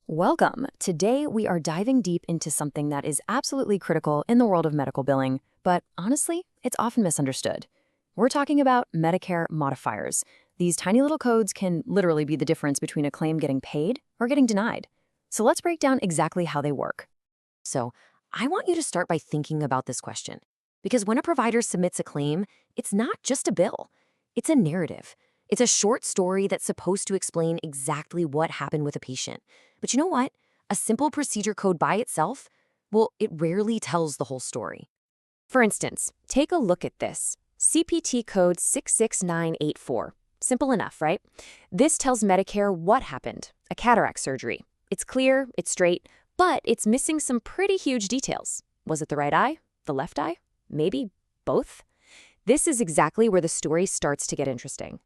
Welcome. Today, we are diving deep into something that is absolutely critical in the world of medical billing, but honestly, it's often misunderstood. We're talking about Medicare modifiers. These tiny little codes can literally be the difference between a claim getting paid or getting denied. So let's break down exactly how they work. So, I want you to start by thinking about this question. Because when a provider submits a claim, it's not just a bill, it's a narrative. It's a short story that's supposed to explain exactly what happened with a patient. But you know what? A simple procedure code by itself, well, it rarely tells the whole story. For instance, take a look at this. CPT code 66984. Simple enough, right? This tells Medicare what happened, a cataract surgery. It's clear, it's straight, but it's missing some pretty huge details. Was it the right eye? The left eye? Maybe both? This is exactly where the story starts to get interesting.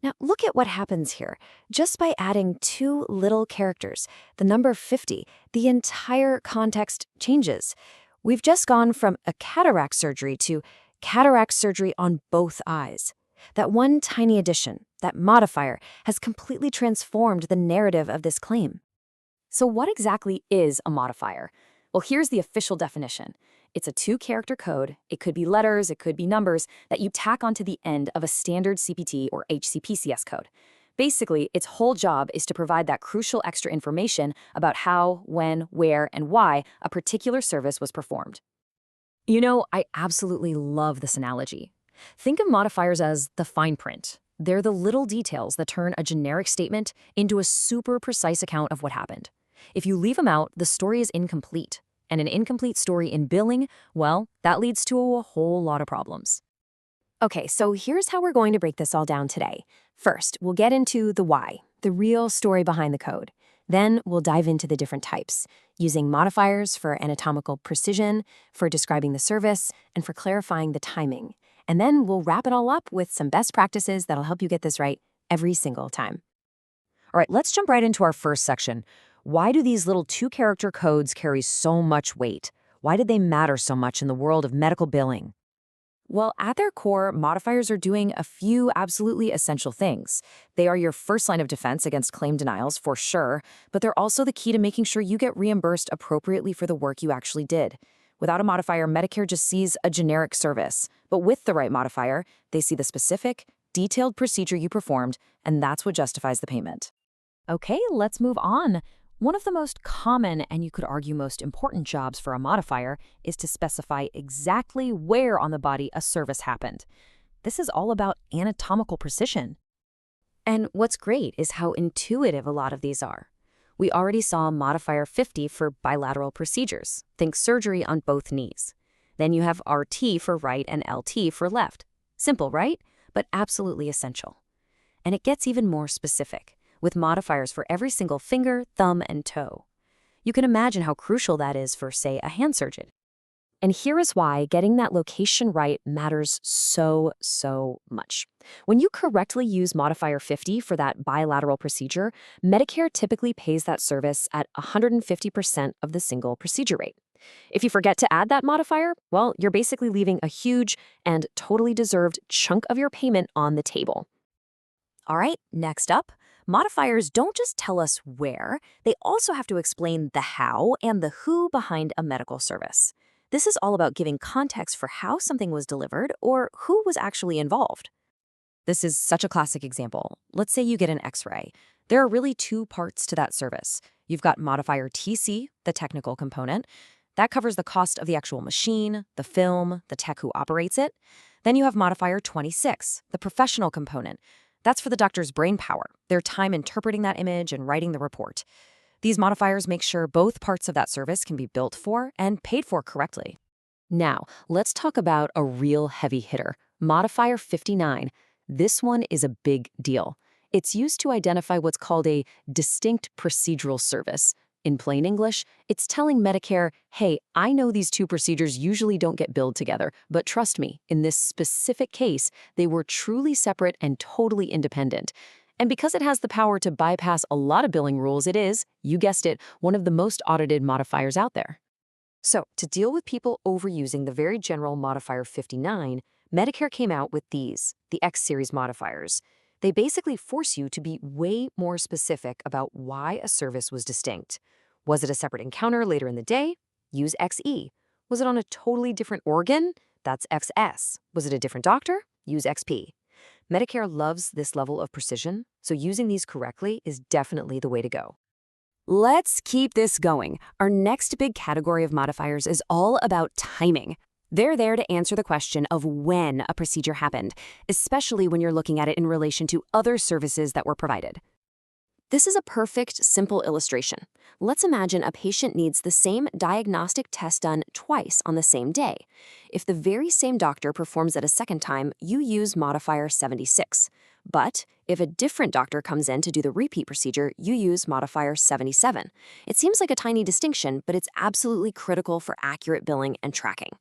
Now, look at what happens here. Just by adding two little characters, the number 50, the entire context changes. We've just gone from a cataract surgery to cataract surgery on both eyes. That one tiny addition, that modifier, has completely transformed the narrative of this claim. So what exactly is a modifier? Well, here's the official definition. It's a two-character code, it could be letters, it could be numbers, that you tack onto the end of a standard CPT or HCPCS code. Basically, its whole job is to provide that crucial extra information about how, when, where, and why a particular service was performed. You know, I absolutely love this analogy. Think of modifiers as the fine print. They're the little details that turn a generic statement into a super precise account of what happened. If you leave them out, the story is incomplete. And an incomplete story in billing, well, that leads to a whole lot of problems. Okay, so here's how we're going to break this all down today. First, we'll get into the why, the real story behind the code. Then we'll dive into the different types, using modifiers for anatomical precision, for describing the service, and for clarifying the timing. And then we'll wrap it all up with some best practices that'll help you get this right every single time. All right, let's jump right into our first section. Why do these little two-character codes carry so much weight? Why did they matter so much in the world of medical billing? Well, at their core, modifiers are doing a few absolutely essential things. They are your first line of defense against claim denials, for sure, but they're also the key to making sure you get reimbursed appropriately for the work you actually did. Without a modifier, Medicare just sees a generic service. But with the right modifier, they see the specific, detailed procedure you performed, and that's what justifies the payment. Okay, let's move on. One of the most common, and you could argue most important jobs for a modifier is to specify exactly where on the body a service happened. This is all about anatomical precision. And what's great is how intuitive a lot of these are. We already saw modifier 50 for bilateral procedures. Think surgery on both knees. Then you have RT for right and LT for left. Simple, right? But absolutely essential. And it gets even more specific, with modifiers for every single finger, thumb, and toe. You can imagine how crucial that is for, say, a hand surgeon. And here is why getting that location right matters so much. When you correctly use modifier 50 for that bilateral procedure, Medicare typically pays that service at 150% of the single procedure rate. If you forget to add that modifier, well, you're basically leaving a huge and totally deserved chunk of your payment on the table. All right, next up, modifiers don't just tell us where, they also have to explain the how and the who behind a medical service. This is all about giving context for how something was delivered or who was actually involved. This is such a classic example. Let's say you get an X-ray. There are really two parts to that service. You've got modifier TC, the technical component. That covers the cost of the actual machine, the film, the tech who operates it. Then you have modifier 26, the professional component. That's for the doctor's brain power, their time interpreting that image and writing the report. These modifiers make sure both parts of that service can be built for and paid for correctly. Now, let's talk about a real heavy hitter, modifier 59. This one is a big deal. It's used to identify what's called a distinct procedural service. In plain English, it's telling Medicare, hey, I know these two procedures usually don't get billed together, but trust me, in this specific case, they were truly separate and totally independent. And because it has the power to bypass a lot of billing rules, it is, you guessed it, one of the most audited modifiers out there. So, to deal with people overusing the very general modifier 59, Medicare came out with these, the X-series modifiers. They basically force you to be way more specific about why a service was distinct. Was it a separate encounter later in the day? Use XE. Was it on a totally different organ? That's XS. Was it a different doctor? Use XP. Medicare loves this level of precision, so using these correctly is definitely the way to go. Let's keep this going. Our next big category of modifiers is all about timing. They're there to answer the question of when a procedure happened, especially when you're looking at it in relation to other services that were provided. This is a perfect, simple illustration. Let's imagine a patient needs the same diagnostic test done twice on the same day. If the very same doctor performs it a second time, you use Modifier 76. But if a different doctor comes in to do the repeat procedure, you use Modifier 77. It seems like a tiny distinction, but it's absolutely critical for accurate billing and tracking.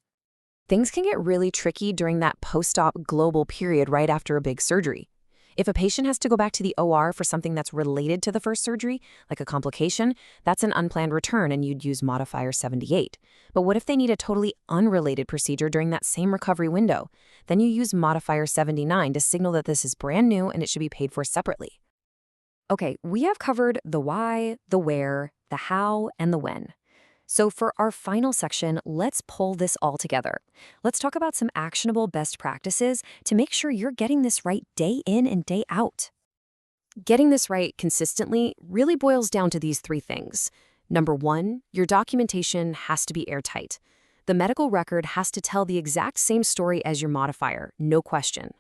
Things can get really tricky during that post-op global period right after a big surgery. If a patient has to go back to the OR for something that's related to the first surgery, like a complication, that's an unplanned return and you'd use Modifier 78. But what if they need a totally unrelated procedure during that same recovery window? Then you use Modifier 79 to signal that this is brand new and it should be paid for separately. Okay, we have covered the why, the where, the how, and the when. So for our final section, let's pull this all together. Let's talk about some actionable best practices to make sure you're getting this right day in and day out. Getting this right consistently really boils down to these three things. Number one, your documentation has to be airtight. The medical record has to tell the exact same story as your modifier, no question.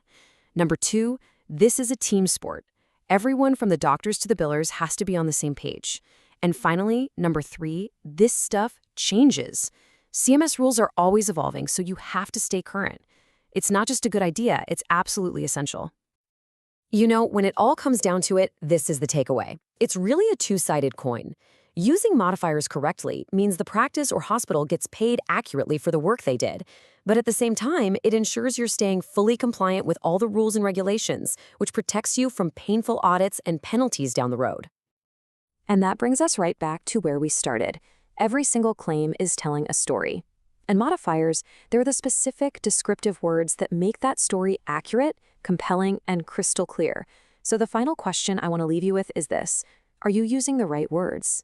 Number two, this is a team sport. Everyone from the doctors to the billers has to be on the same page. And finally, number three, this stuff changes. CMS rules are always evolving, so you have to stay current. It's not just a good idea, it's absolutely essential. You know, when it all comes down to it, this is the takeaway. It's really a two-sided coin. Using modifiers correctly means the practice or hospital gets paid accurately for the work they did. But at the same time, it ensures you're staying fully compliant with all the rules and regulations, which protects you from painful audits and penalties down the road. And that brings us right back to where we started. Every single claim is telling a story. And modifiers, they're the specific, descriptive words that make that story accurate, compelling, and crystal clear. So the final question I want to leave you with is this: are you using the right words?